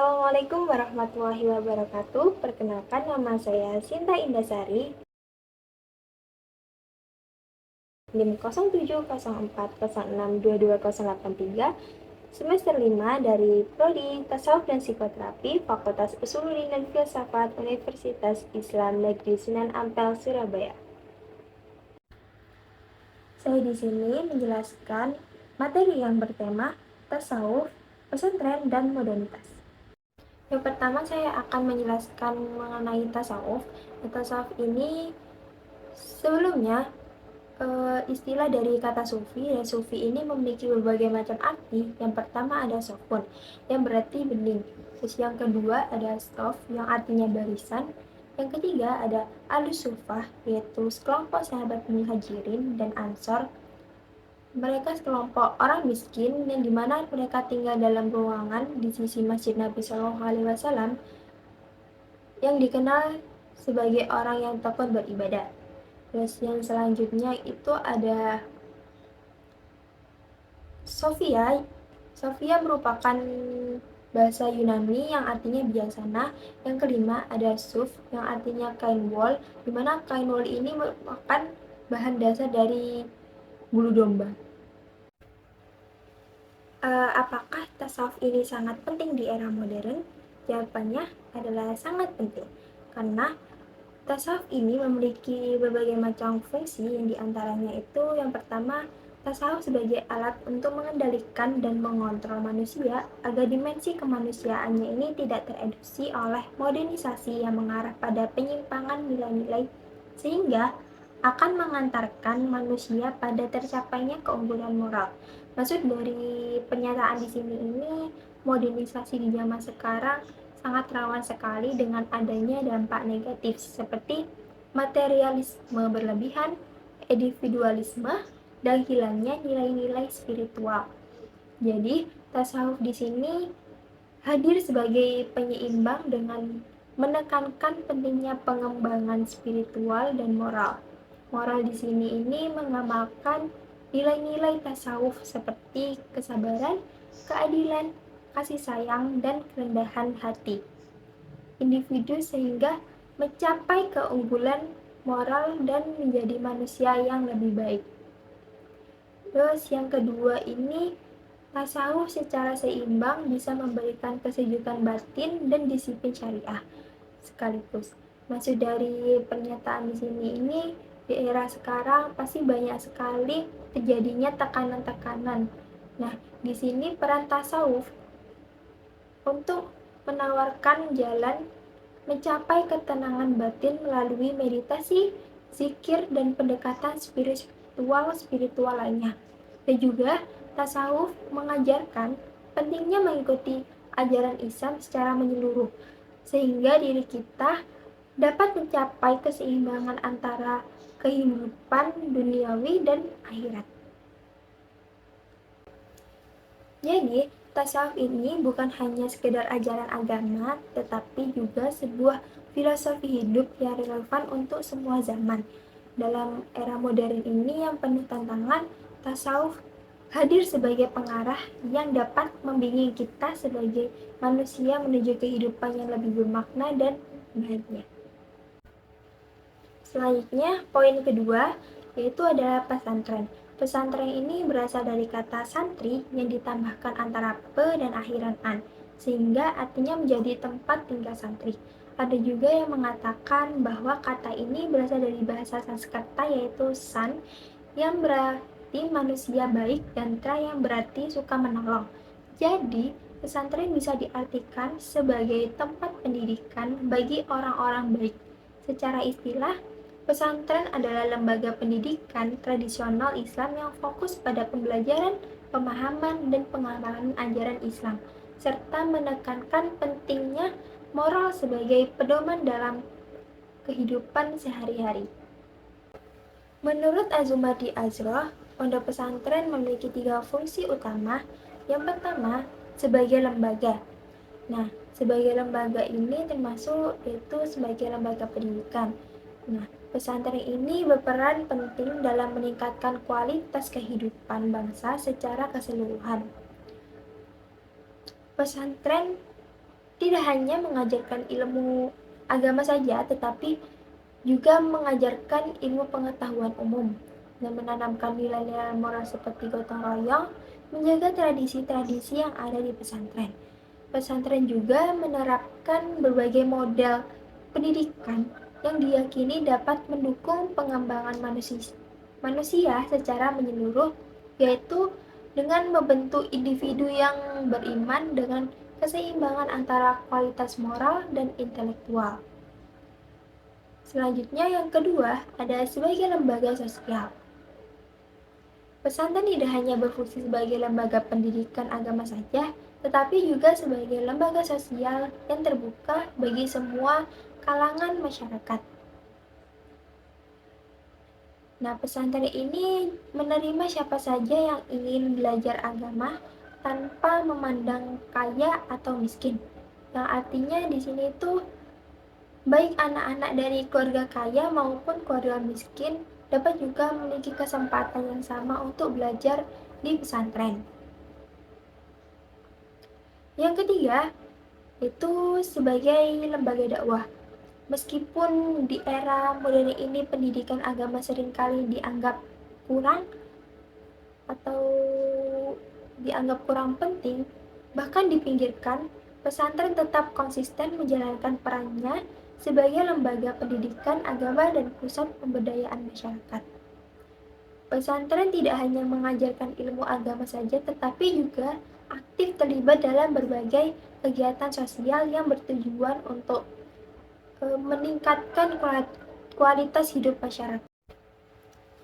Assalamualaikum warahmatullahi wabarakatuh. Perkenalkan, nama saya Sinta Indasari, NIM 0704062208 semester 5 dari Prodi Tasawuf dan Psikoterapi Fakultas Usuluddin dan Filsafat Universitas Islam Negeri Sunan Ampel, Surabaya. Saya di sini menjelaskan materi yang bertema tasawuf, pesantren, dan modernitas. Yang pertama saya akan menjelaskan mengenai tasawuf. Tasawuf ini sebelumnya istilah dari kata sufi, dan sufi ini memiliki berbagai macam arti. Yang pertama ada sofun, yang berarti bening. Terus yang kedua ada stof, yang artinya barisan. Yang ketiga ada alusufah, yaitu sekelompok sahabat muhajirin dan ansor. Mereka sekelompok orang miskin yang dimana mereka tinggal dalam ruangan di sisi Masjid Nabi SAW yang dikenal sebagai orang yang tekun beribadah. Terus yang selanjutnya itu ada Sofia. Sofia merupakan bahasa Yunani yang artinya bijaksana. Yang kelima ada Suf yang artinya kain wol, di mana kain wol ini merupakan bahan dasar dari bulu domba. Apakah tasawuf ini sangat penting di era modern? Jawabannya adalah sangat penting, karena tasawuf ini memiliki berbagai macam fungsi, yang diantaranya itu yang pertama, tasawuf sebagai alat untuk mengendalikan dan mengontrol manusia agar dimensi kemanusiaannya ini tidak tereduksi oleh modernisasi yang mengarah pada penyimpangan nilai-nilai, sehingga akan mengantarkan manusia pada tercapainya keunggulan moral. Maksud dari pernyataan di sini ini, modernisasi di zaman sekarang sangat rawan sekali dengan adanya dampak negatif seperti materialisme berlebihan, individualisme, dan hilangnya nilai-nilai spiritual. Jadi, tasawuf di sini hadir sebagai penyeimbang dengan menekankan pentingnya pengembangan spiritual dan moral. Moral di sini ini mengamalkan nilai-nilai tasawuf seperti kesabaran, keadilan, kasih sayang, dan kerendahan hati individu sehingga mencapai keunggulan moral dan menjadi manusia yang lebih baik. Terus yang kedua ini, tasawuf secara seimbang bisa memberikan kesejukan batin dan disiplin syariah sekaligus. Maksud dari pernyataan di sini ini, di era sekarang pasti banyak sekali terjadinya tekanan-tekanan. Nah, di sini peran tasawuf untuk menawarkan jalan mencapai ketenangan batin melalui meditasi, zikir, dan pendekatan spiritual lainnya. Dan juga tasawuf mengajarkan pentingnya mengikuti ajaran Islam secara menyeluruh, sehingga diri kita dapat mencapai keseimbangan antara kehidupan duniawi dan akhirat. Jadi, tasawuf ini bukan hanya sekedar ajaran agama, tetapi juga sebuah filosofi hidup yang relevan untuk semua zaman. Dalam era modern ini yang penuh tantangan, tasawuf hadir sebagai pengarah yang dapat membimbing kita sebagai manusia menuju kehidupan yang lebih bermakna dan bahagia. Selanjutnya, poin kedua, yaitu adalah pesantren. Pesantren ini berasal dari kata santri yang ditambahkan antara pe dan akhiran an, sehingga artinya menjadi tempat tinggal santri. Ada juga yang mengatakan bahwa kata ini berasal dari bahasa Sanskerta, yaitu san, yang berarti manusia baik, dan tra yang berarti suka menolong. Jadi, pesantren bisa diartikan sebagai tempat pendidikan bagi orang-orang baik. Secara istilah, pesantren adalah lembaga pendidikan tradisional Islam yang fokus pada pembelajaran, pemahaman, dan pengamalan ajaran Islam, serta menekankan pentingnya moral sebagai pedoman dalam kehidupan sehari-hari. Menurut Azumadi Azra, pondok pesantren memiliki 3 fungsi utama. Yang pertama, sebagai lembaga. Nah, sebagai lembaga ini termasuk yaitu sebagai lembaga pendidikan. Nah, pesantren ini berperan penting dalam meningkatkan kualitas kehidupan bangsa secara keseluruhan. Pesantren tidak hanya mengajarkan ilmu agama saja, tetapi juga mengajarkan ilmu pengetahuan umum dan menanamkan nilai-nilai moral seperti gotong royong, menjaga tradisi-tradisi yang ada di pesantren. Pesantren juga menerapkan berbagai model pendidikan yang diyakini dapat mendukung pengembangan manusia secara menyeluruh, yaitu dengan membentuk individu yang beriman dengan keseimbangan antara kualitas moral dan intelektual. Selanjutnya yang kedua ada sebagai lembaga sosial. Pesantren tidak hanya berfungsi sebagai lembaga pendidikan agama saja, tetapi juga sebagai lembaga sosial yang terbuka bagi semua kalangan masyarakat. Nah, pesantren ini menerima siapa saja yang ingin belajar agama tanpa memandang kaya atau miskin. Yang artinya di sini itu baik anak-anak dari keluarga kaya maupun keluarga miskin dapat juga memiliki kesempatan yang sama untuk belajar di pesantren. Yang ketiga, itu sebagai lembaga dakwah. Meskipun di era modern ini pendidikan agama seringkali dianggap kurang atau dianggap kurang penting, bahkan dipinggirkan, pesantren tetap konsisten menjalankan perannya sebagai lembaga pendidikan agama dan pusat pemberdayaan masyarakat. Pesantren tidak hanya mengajarkan ilmu agama saja, tetapi juga aktif terlibat dalam berbagai kegiatan sosial yang bertujuan untuk meningkatkan kualitas hidup masyarakat.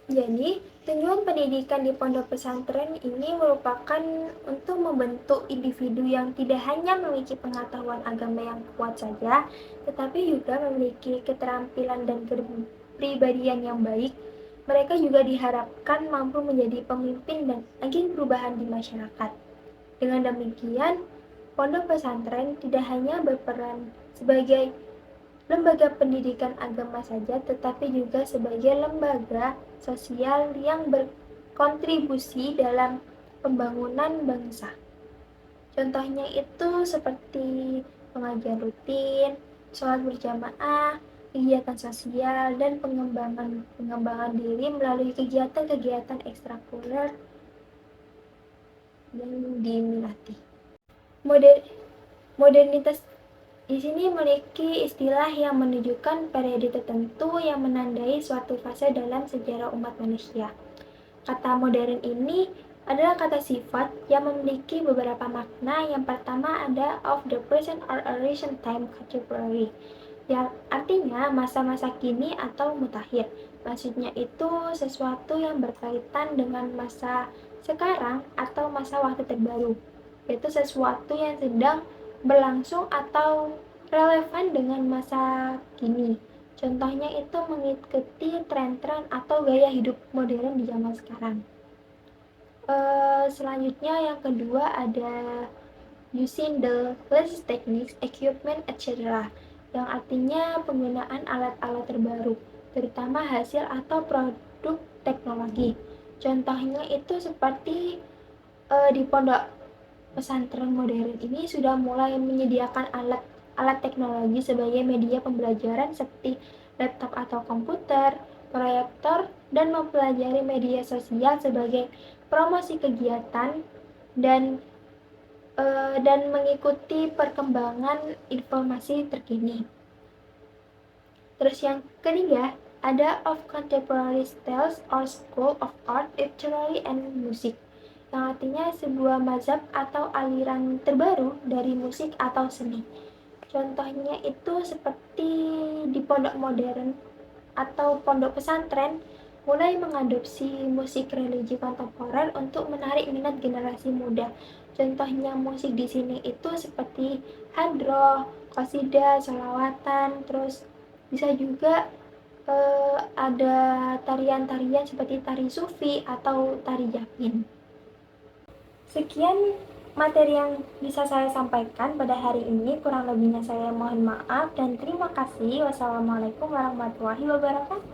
Jadi, tujuan pendidikan di pondok pesantren ini merupakan untuk membentuk individu yang tidak hanya memiliki pengetahuan agama yang kuat saja, tetapi juga memiliki keterampilan dan kepribadian yang baik. Mereka juga diharapkan mampu menjadi pemimpin dan agen perubahan di masyarakat. Dengan demikian, pondok pesantren tidak hanya berperan sebagai lembaga pendidikan agama saja, tetapi juga sebagai lembaga sosial yang berkontribusi dalam pembangunan bangsa. Contohnya itu seperti pengajian rutin, sholat berjamaah, kegiatan sosial, dan pengembangan diri melalui kegiatan-kegiatan ekstrakurikuler yang diminati. Modernitas di sini memiliki istilah yang menunjukkan periode tertentu yang menandai suatu fase dalam sejarah umat manusia. Kata modern ini adalah kata sifat yang memiliki beberapa makna. Yang pertama ada of the present or a recent time contemporary, yang artinya masa-masa kini atau mutakhir. Maksudnya itu sesuatu yang berkaitan dengan masa sekarang atau masa waktu terbaru, yaitu sesuatu yang sedang berlangsung atau relevan dengan masa kini. Contohnya itu mengikuti tren-tren atau gaya hidup modern di zaman sekarang. Selanjutnya yang kedua ada using the latest techniques, equipment, etc. Yang artinya penggunaan alat-alat terbaru, terutama hasil atau produk teknologi. Contohnya itu seperti di pondok pesantren modern ini sudah mulai menyediakan alat teknologi sebagai media pembelajaran seperti laptop atau komputer, proyektor, dan mempelajari media sosial sebagai promosi kegiatan dan mengikuti perkembangan informasi terkini. Terus yang ketiga ada of contemporary styles or school of art, literary, and music, yang artinya sebuah mazhab atau aliran terbaru dari musik atau seni. Contohnya itu seperti di pondok modern atau pondok pesantren mulai mengadopsi musik religi kontemporer untuk menarik minat generasi muda. Contohnya musik di sini itu seperti hadroh, qasidah, sholawatan, terus bisa juga ada tarian-tarian seperti tari sufi atau tari japin. Sekian materi yang bisa saya sampaikan pada hari ini. Kurang lebihnya saya mohon maaf dan terima kasih. Wassalamualaikum warahmatullahi wabarakatuh.